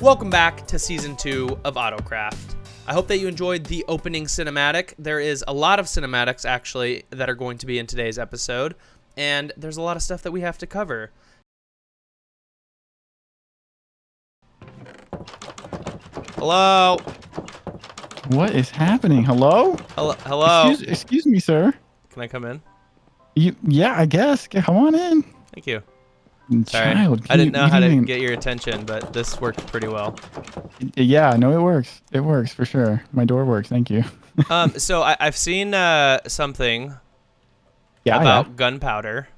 Welcome back to Season 2 of AutoCraft. I hope that you enjoyed the opening cinematic. There is a lot of cinematics, actually, that are going to be in today's episode, and there's a lot of stuff that we have to cover. Hello? What is happening? Hello? Hello? Excuse me, sir. Can I come in? Yeah, I guess. Come on in. Thank you. Sorry. Child, I didn't know how to get your attention, but this worked pretty well. Yeah, no, it works. It works for sure. My door works. Thank you. So I've seen something Yeah, about gunpowder,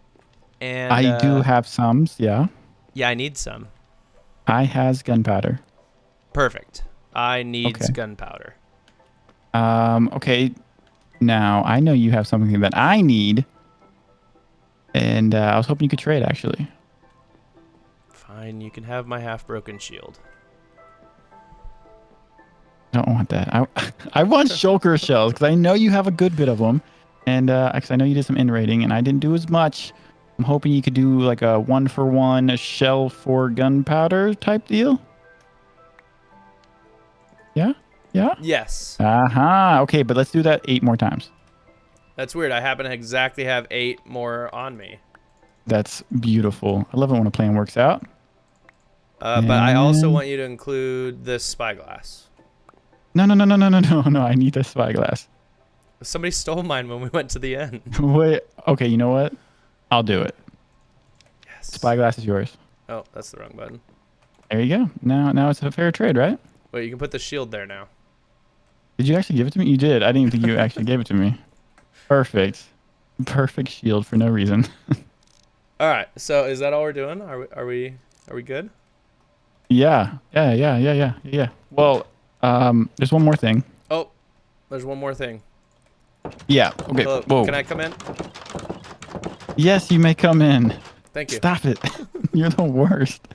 and I do have some. Yeah. Yeah, I need some. I has gunpowder. Perfect. I need Okay. gunpowder. Okay. Now I know you have something that I need, and I was hoping you could trade actually. Fine, you can have my half-broken shield. I don't want that. I want shulker shells because I know you have a good bit of them, and actually I know you did some in raiding, and I didn't do as much. I'm hoping you could do like a 1-for-1 shell for gunpowder type deal. Yeah. Yeah. Yes. Okay, but let's do that 8 more times. That's weird. I happen to exactly have 8 more on me. That's beautiful. I love it when a plan works out. But I also want you to include this spyglass. No. I need the spyglass. Somebody stole mine when we went to the end. Wait. Okay, you know what? I'll do it. Yes. Spyglass is yours. Oh, that's the wrong button. There you go. Now it's a fair trade, right? Wait, you can put the shield there now. Did you actually give it to me? You did. I didn't even think you actually gave it to me. Perfect. Perfect shield for no reason. All right. So is that all we're doing? Are we good? Yeah. Well, there's one more thing. Oh, there's one more thing. Yeah. Okay. Hello. Whoa. Can I come in? Yes, you may come in. Thank you. Stop it. You're the worst.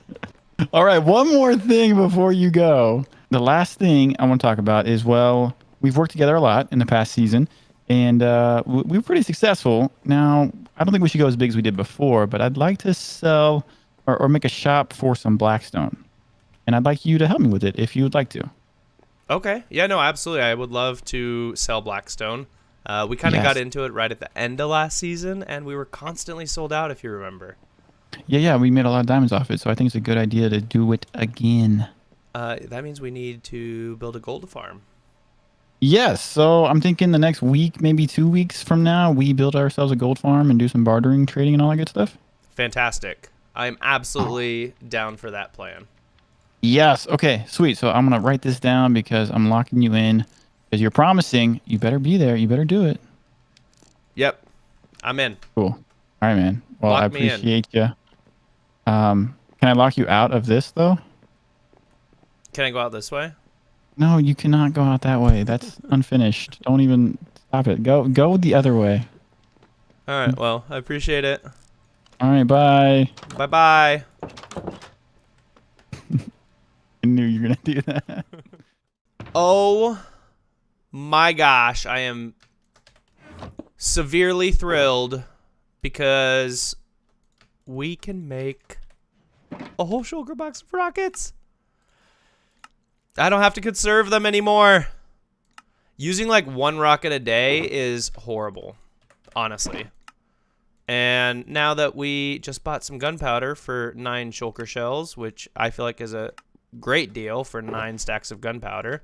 All right. One more thing before you go. The last thing I want to talk about is, well, we've worked together a lot in the past season, and we were pretty successful. Now, I don't think we should go as big as we did before, but I'd like to sell or make a shop for some Blackstone. And I'd like you to help me with it if you would like to. Okay. Yeah, no, absolutely. I would love to sell Blackstone. We kind of got into it right at the end of last season, and we were constantly sold out, if you remember. Yeah, we made a lot of diamonds off it, so I think it's a good idea to do it again. That means we need to build a gold farm. Yes, so I'm thinking the next week, maybe 2 weeks from now, we build ourselves a gold farm and do some bartering, trading, and all that good stuff. Fantastic. I'm absolutely down for that plan. Yes. Okay, sweet. So I'm going to write this down because I'm locking you in because you're promising. You better be there. You better do it. Yep. I'm in. Cool. All right, man. Well, Lock I me in. appreciate you. Can I lock you out of this, though? Can I go out this way? No, you cannot go out that way. That's unfinished. Don't even stop it. Go the other way. All right. Well, I appreciate it. All right, bye. Bye-bye. I knew you were going to do that. Oh, my gosh. I am severely thrilled because we can make a whole shulker box of rockets. I don't have to conserve them anymore. Using like 1 rocket a day is horrible, honestly. And now that we just bought some gunpowder for 9 shulker shells, which I feel like is a great deal for 9 stacks of gunpowder,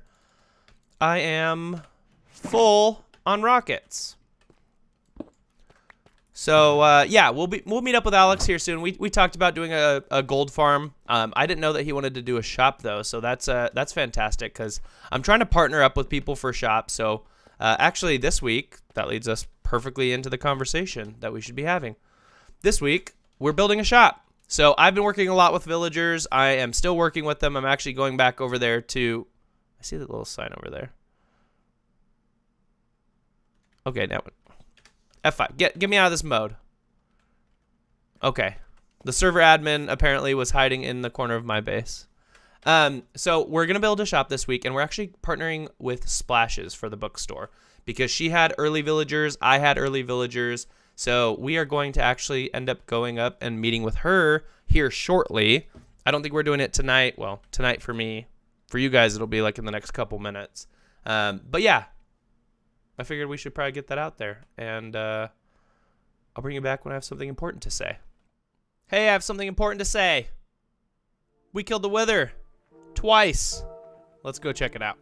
I am full on rockets. So yeah, we'll meet up with Alex here soon. We talked about doing a gold farm. I didn't know that he wanted to do a shop though, so that's fantastic because I'm trying to partner up with people for shops. So actually, this week that leads us perfectly into the conversation that we should be having. This week we're building a shop. So I've been working a lot with villagers. I am still working with them. I'm actually going back over there to. I see the little sign over there. Okay, now. F5. Get me out of this mode. Okay. The server admin apparently was hiding in the corner of my base. So we're going to build a shop this week, and we're actually partnering with Splashes for the bookstore because she had early villagers. I had early villagers. So we are going to actually end up going up and meeting with her here shortly. I don't think we're doing it tonight. Well, tonight for me. For you guys, it'll be like in the next couple minutes. But yeah, I figured we should probably get that out there. And I'll bring you back when I have something important to say. Hey, I have something important to say. We killed the Wither. Twice. Let's go check it out.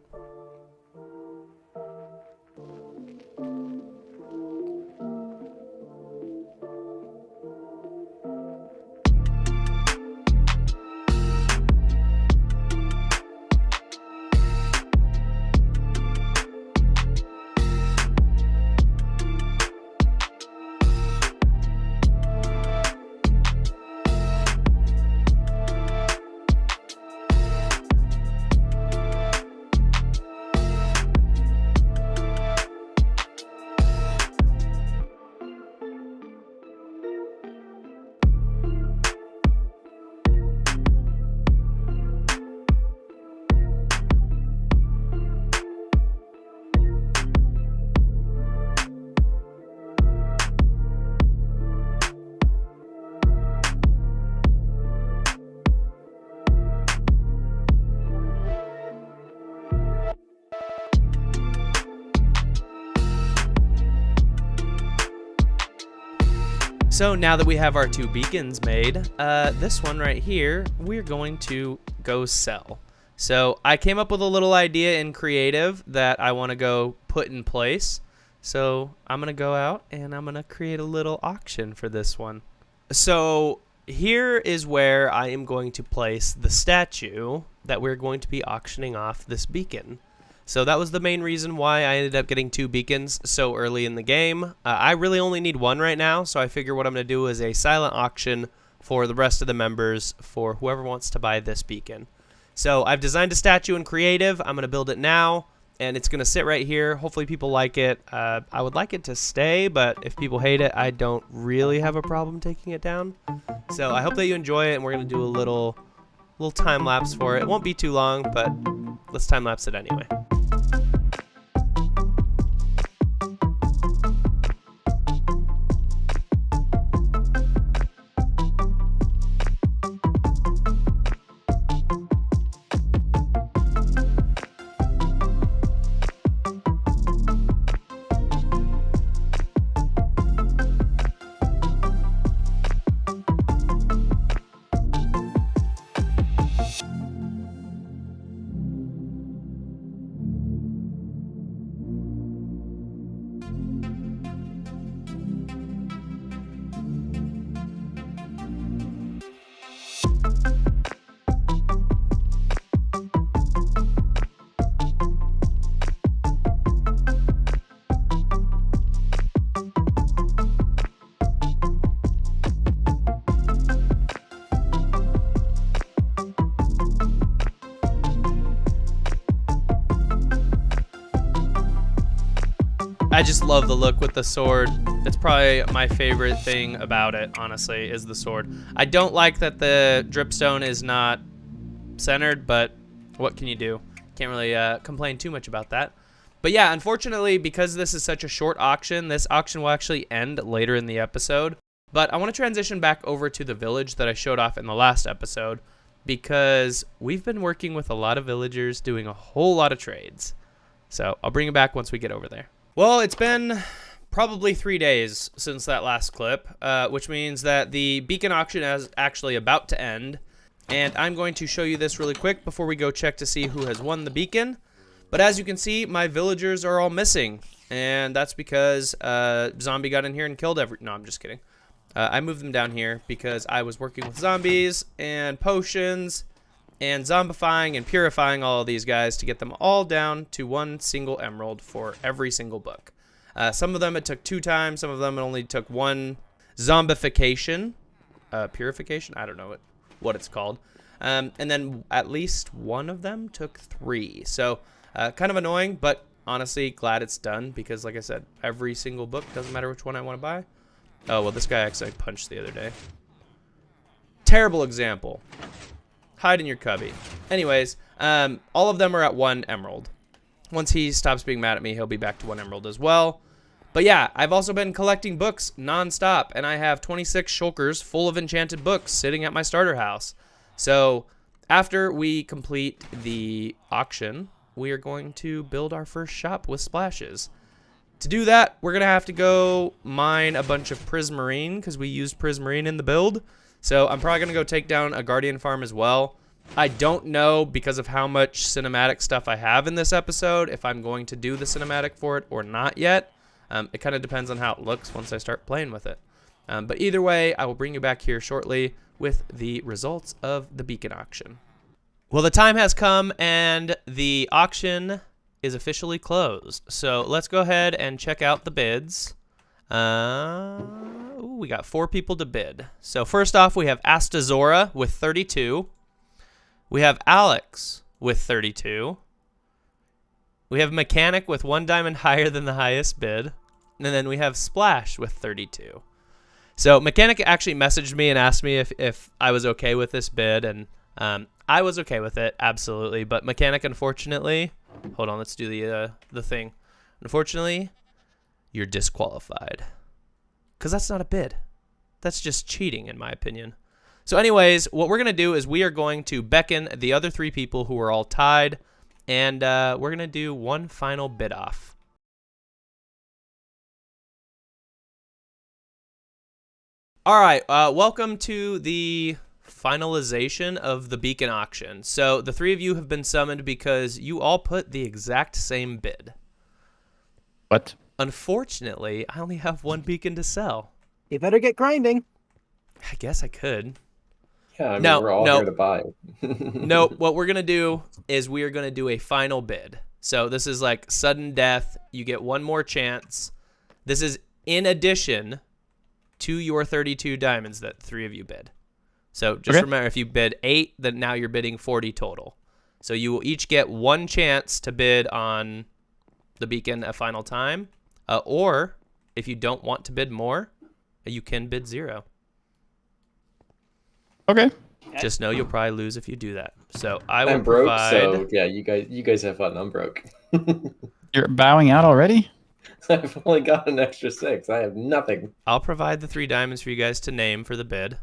So now that we have our 2 beacons made, this one right here, we're going to go sell. So I came up with a little idea in creative that I want to go put in place. So I'm going to go out and I'm going to create a little auction for this one. So here is where I am going to place the statue that we're going to be auctioning off this beacon. So that was the main reason why I ended up getting 2 beacons so early in the game. I really only need 1 right now, so I figure what I'm going to do is a silent auction for the rest of the members for whoever wants to buy this beacon. So I've designed a statue in creative. I'm going to build it now, and it's going to sit right here. Hopefully people like it. I would like it to stay, but if people hate it, I don't really have a problem taking it down. So I hope that you enjoy it, and we're going to do a little time lapse for it. It won't be too long, but let's time lapse it anyway. I just love the look with the sword. It's probably my favorite thing about it, honestly, is the sword. I don't like that the dripstone is not centered, but what can you do? Can't really complain too much about that. But yeah, unfortunately, because this is such a short auction, this auction will actually end later in the episode. But I want to transition back over to the village that I showed off in the last episode, because we've been working with a lot of villagers doing a whole lot of trades. So I'll bring it back once we get over there. Well, it's been probably 3 days since that last clip, which means that the beacon auction is actually about to end. And I'm going to show you this really quick before we go check to see who has won the beacon. But as you can see, my villagers are all missing. And that's because zombie got in here and killed No, I'm just kidding. I moved them down here because I was working with zombies and potions and zombifying and purifying all of these guys to get them all down to 1 single emerald for every single book. Some of them it took 2 times. Some of them it only took 1 zombification. Purification? I don't know what it's called. And then at least 1 of them took 3. So kind of annoying, but honestly glad it's done because, like I said, every single book, doesn't matter which one I want to buy. Oh, well, this guy actually punched the other day. Terrible example. Hide in your cubby. Anyways, all of them are at 1 emerald. Once he stops being mad at me, he'll be back to 1 emerald as well. But yeah, I've also been collecting books non-stop, and I have 26 shulkers full of enchanted books sitting at my starter house. So after we complete the auction, we are going to build our first shop with splashes. To do that, we're going to have to go mine a bunch of prismarine because we used prismarine in the build. So I'm probably going to go take down a guardian farm as well. I don't know, because of how much cinematic stuff I have in this episode, if I'm going to do the cinematic for it or not yet. It kind of depends on how it looks once I start playing with it. But either way, I will bring you back here shortly with the results of the beacon auction. Well, the time has come and the auction is officially closed. So let's go ahead and check out the bids. We got 4 people to bid. So first off, we have Astazora with 32. We have Alex with 32. We have Mechanic with 1 diamond higher than the highest bid. And then we have Splash with 32. So Mechanic actually messaged me and asked me if I was okay with this bid, and I was okay with it, absolutely. But Mechanic, unfortunately, hold on, let's do the thing. Unfortunately, you're disqualified, because that's not a bid. That's just cheating, in my opinion. So anyways, what we're going to do is we are going to beckon the other 3 people who are all tied, and we're going to do one final bid off. All right, welcome to the finalization of the beacon auction. So the 3 of you have been summoned because you all put the exact same bid. What? Unfortunately, I only have 1 beacon to sell. You better get grinding. I guess I could. Yeah, I mean, we're all here to buy. No, what we're going to do is we are going to do a final bid. So this is like sudden death. You get 1 more chance. This is in addition to your 32 diamonds that 3 of you bid. So just remember, if you bid 8, then now you're bidding 40 total. So you will each get 1 chance to bid on the beacon a final time. Or if you don't want to bid more, you can bid 0. Okay. Just know you'll probably lose if you do that. So I will I'm broke, provide... so yeah, you guys have fun. I'm broke. You're bowing out already? I've only got an extra 6. I have nothing. I'll provide the 3 diamonds for you guys to name for the bid.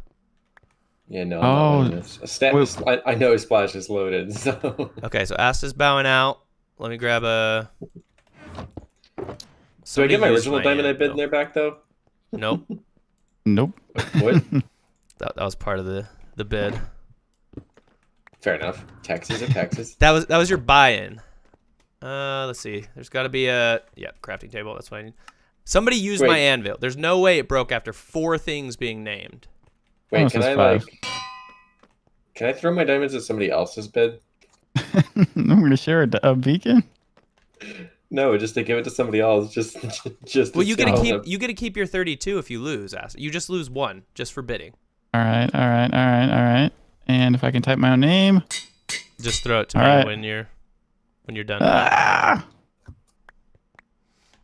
Yeah, no, I'm not winning this. I know Splash is loaded, so... Okay, so Asta's bowing out. Let me grab a... Do I get my original diamond I bid in there back, though? Nope. Nope. What? That was part of the bid. Fair enough. Taxes are taxes. That was your buy-in. Let's see. There's got to be a crafting table. That's what I need. Somebody used my anvil. There's no way it broke after 4 things being named. Wait, can I throw my diamonds at somebody else's bid? I'm gonna share a beacon. No, just to give it to somebody else. Just. Well, you get to keep your 32 if you lose. You just lose 1 just for bidding. All right. And if I can type my own name, just throw it to me when you're done.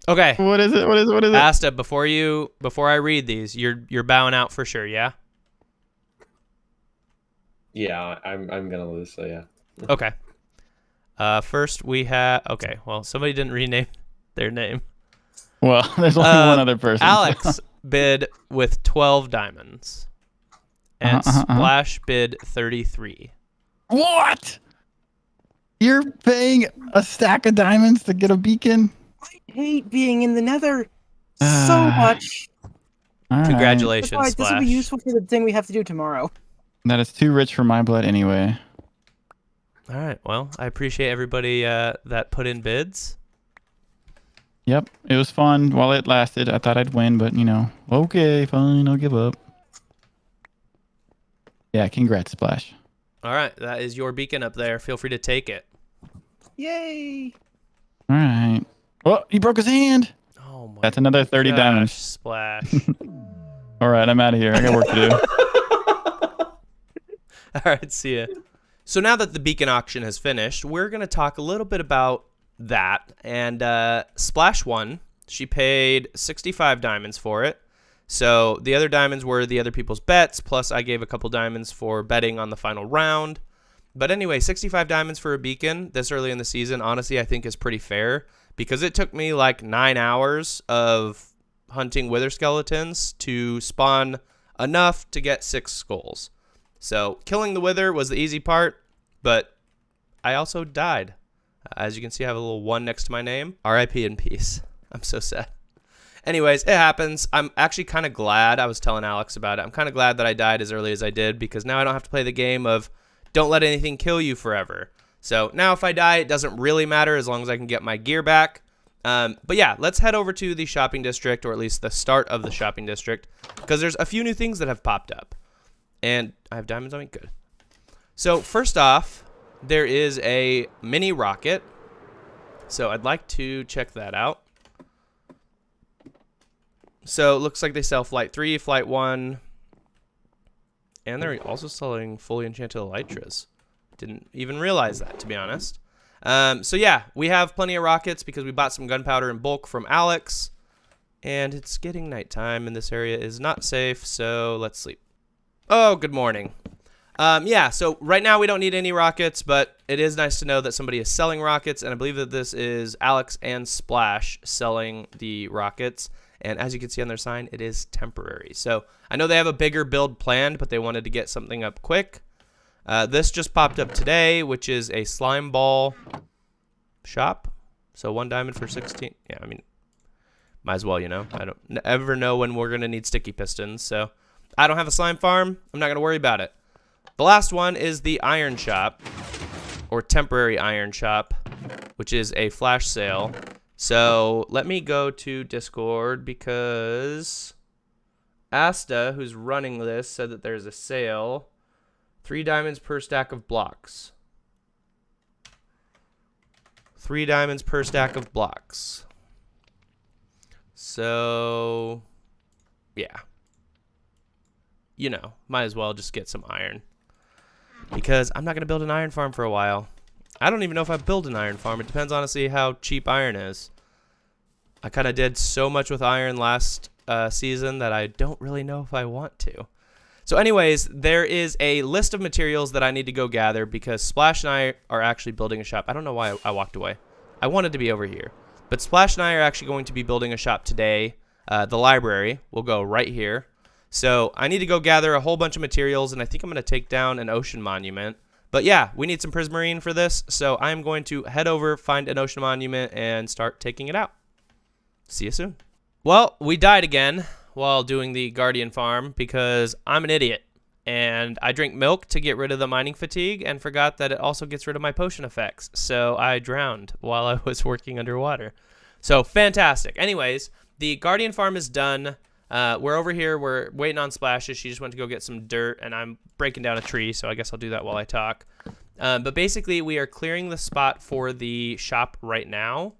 Okay. What is it? Asta, before I read these, you're bowing out for sure, yeah? Yeah, I'm gonna lose, so yeah. Okay. First we have well, somebody didn't rename their name. Well, there's only one other person. Alex bid with 12 diamonds. And Splash bid 33. What? You're paying a stack of diamonds to get a beacon? I hate being in the nether so much. Congratulations, Splash. Splash. This will be useful for the thing we have to do tomorrow. That is too rich for my blood anyway. All right. Well, I appreciate everybody that put in bids. Yep. It was fun while it lasted. I thought I'd win, but, okay, fine. I'll give up. Yeah, congrats, Splash. All right. That is your beacon up there. Feel free to take it. Yay. All right. Well, he broke his hand. Oh, my That's another 30 diamonds. Splash. All right, I'm out of here. I got work to do. All right. See ya. So now that the beacon auction has finished, we're going to talk a little bit about that. And Splash won. She paid 65 diamonds for it. So the other diamonds were the other people's bets, plus I gave a couple diamonds for betting on the final round. But anyway, 65 diamonds for a beacon this early in the season, honestly, I think is pretty fair, because it took me like 9 hours of hunting wither skeletons to spawn enough to get 6 skulls. So killing the Wither was the easy part, but I also died. As you can see, I have a little 1 next to my name. RIP in peace. I'm so sad. Anyways, it happens. I'm actually kind of glad. I was telling Alex about it. I'm kind of glad that I died as early as I did, because now I don't have to play the game of don't let anything kill you forever. So now if I die, it doesn't really matter as long as I can get my gear back. But yeah, let's head over to the shopping district, or at least the start of the shopping district, because there's a few new things that have popped up. And I have diamonds on me. Good. So first off, there is a mini rocket. So I'd like to check that out. So it looks like they sell Flight 3, Flight 1. And they're also selling fully enchanted elytras. Didn't even realize that, to be honest. So yeah, we have plenty of rockets because we bought some gunpowder in bulk from Alex. And it's getting nighttime and this area is not safe, so let's sleep. Oh, good morning. Yeah, so right now we don't need any rockets, but it is nice to know that somebody is selling rockets, and I believe that this is Alex and Splash selling the rockets. And as you can see on their sign, it is temporary. So I know they have a bigger build planned, but they wanted to get something up quick. This just popped up today, which is a slime ball shop. So 1 diamond for 16. Yeah, I mean, might as well, you know. I don't ever know when we're going to need sticky pistons. So I don't have a slime farm. I'm not going to worry about it. The last one is the iron shop, or temporary iron shop, which is a flash sale. So let me go to Discord because Asta, who's running this, said that there's a sale. 3 diamonds per stack of blocks. 3 diamonds per stack of blocks. So, yeah. You know, might as well just get some iron. Because I'm not going to build an iron farm for a while. I don't even know if I build an iron farm. It depends, honestly, how cheap iron is. I kind of did so much with iron last season that I don't really know if I want to. So anyways, there is a list of materials that I need to go gather because Splash and I are actually building a shop. I don't know why I walked away. I wanted to be over here. But Splash and I are actually going to be building a shop today. The library will go right here. So I need to go gather a whole bunch of materials, and I think I'm going to take down an ocean monument. But yeah, we need some prismarine for this, so I'm going to head over, find an ocean monument, and start taking it out. See you soon. Well, we died again while doing the Guardian farm because I'm an idiot. And I drank milk to get rid of the mining fatigue and forgot that it also gets rid of my potion effects. So I drowned while I was working underwater. So fantastic. Anyways, the Guardian farm is done. We're over here. We're waiting on Splashes. She just went to go get some dirt, and I'm breaking down a tree, so I guess I'll do that while I talk. But basically, we are clearing the spot for the shop right now.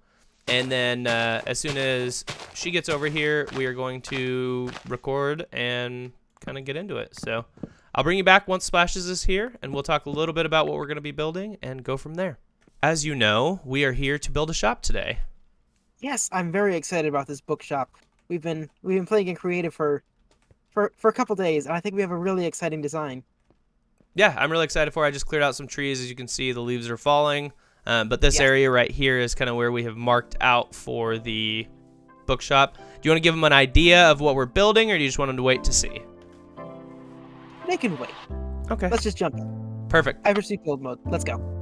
And then as soon as she gets over here, we are going to record and kind of get into it. So I'll bring you back once Splashes is here, and we'll talk a little bit about what we're going to be building and go from there. As you know, we are here to build a shop today. Yes, I'm very excited about this bookshop. We've been playing in creative for a couple days, and I think we have a really exciting design. Yeah, I'm really excited for it. I just cleared out some trees. As you can see, the leaves are falling. But this area right here is kind of where we have marked out for the bookshop. Do you want to give them an idea of what we're building, or do you just want them to wait to see? They can wait. Okay. Let's just jump in. Perfect. I've received build mode. Let's go.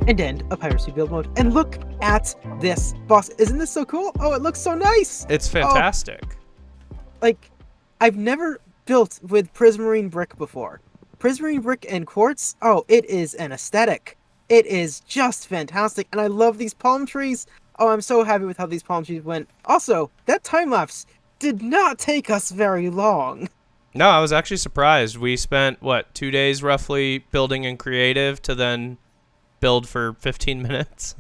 And end of piracy build mode. And look at this, boss. Isn't this so cool? Oh, it looks so nice. It's fantastic. Oh, like, I've never built with prismarine brick before. Prismarine brick and quartz. Oh, it is an aesthetic. It is just fantastic. And I love these palm trees. Oh, I'm so happy with how these palm trees went. Also, that time lapse did not take us very long. No, I was actually surprised. We spent, what, 2 days roughly building in creative to then build for 15 minutes.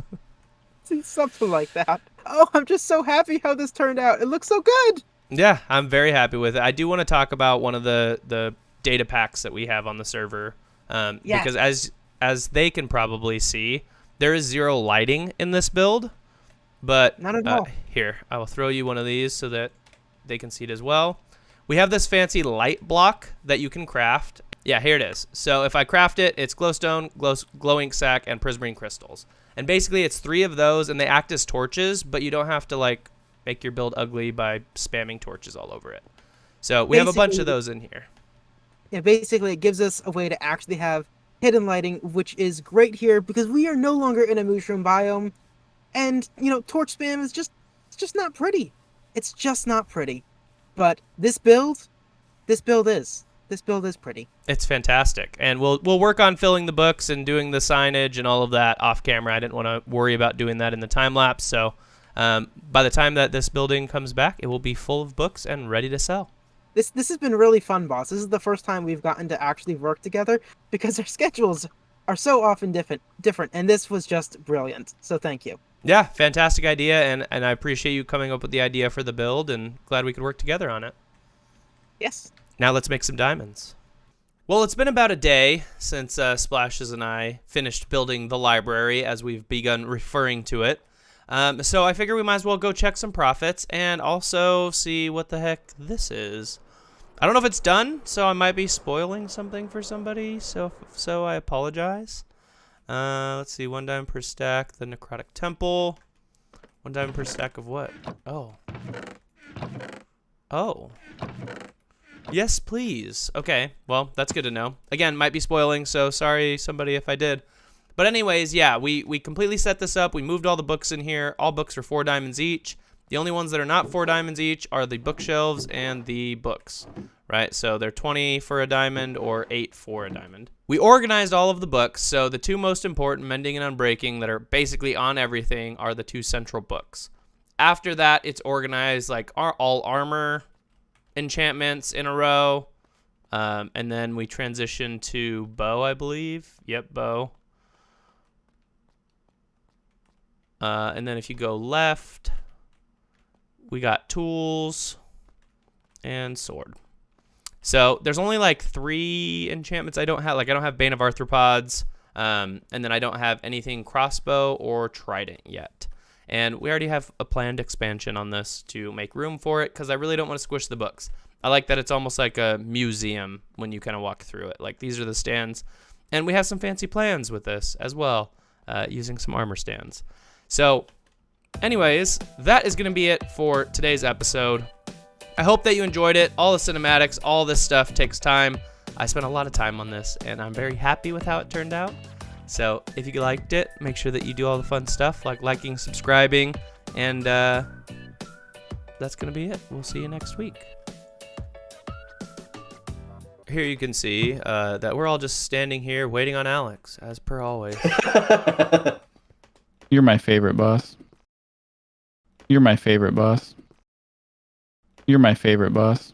Something like that. Oh, I'm just so happy how this turned out. It looks so good. Yeah, I'm very happy with it. I do want to talk about one of the data packs that we have on the server. Yes. Because as they can probably see, there is 0 lighting in this build. But Not at all. Here, I will throw you one of these so that they can see it as well. We have this fancy light block that you can craft. Yeah, here it is. So if I craft it, it's glowstone, glow ink sac, and prismarine crystals. And basically it's 3 of those, and they act as torches, but you don't have to like make your build ugly by spamming torches all over it. So we have a bunch of those in here. Yeah, basically it gives us a way to actually have hidden lighting, which is great here because we are no longer in a mushroom biome. And, you know, torch spam is just, it's just not pretty. It's just not pretty. But this build is pretty. It's fantastic. And we'll work on filling the books and doing the signage and all of that off camera. I didn't want to worry about doing that in the time lapse. So by the time that this building comes back, it will be full of books and ready to sell. This has been really fun, boss. This is the first time we've gotten to actually work together because our schedules are so often different, and this was just brilliant. So thank you. Yeah, fantastic idea, and I appreciate you coming up with the idea for the build, and glad we could work together on it. Yes. Now let's make some diamonds. Well, it's been about a day since Splashes and I finished building the library, as we've begun referring to it. So I figure we might as well go check some profits and also see what the heck this is. I don't know if it's done, so I might be spoiling something for somebody, so I apologize. Let's see, 1 diamond per stack, the Necrotic Temple. 1 diamond per stack of what? Oh. Oh. Yes, please. Okay, well, that's good to know. Again, might be spoiling, so sorry, somebody, if I did. But anyways, yeah, we completely set this up. We moved all the books in here. All books are 4 diamonds each. The only ones that are not 4 diamonds each are the bookshelves and the books, right? So they're 20 for a diamond or 8 for a diamond. We organized all of the books, so the 2 most important, Mending and Unbreaking, that are basically on everything are the 2 central books. After that, it's organized like all armor enchantments in a row, and then we transition to bow, I believe. Yep, bow. And then if you go left, we got tools and sword. So there's only like 3 enchantments I don't have. Like I don't have Bane of Arthropods, and then I don't have anything crossbow or trident yet. And we already have a planned expansion on this to make room for it because I really don't want to squish the books. I like that it's almost like a museum when you kind of walk through it. Like these are the stands. And we have some fancy plans with this as well, using some armor stands. So anyways, that is going to be it for today's episode. I hope that you enjoyed it. All the cinematics, all this stuff takes time. I spent a lot of time on this, and I'm very happy with how it turned out. So if you liked it, make sure that you do all the fun stuff like liking, subscribing, and that's going to be it. We'll see you next week. Here you can see that we're all just standing here waiting on Alex, as per always. You're my favorite, boss. You're my favorite, boss. You're my favorite, boss.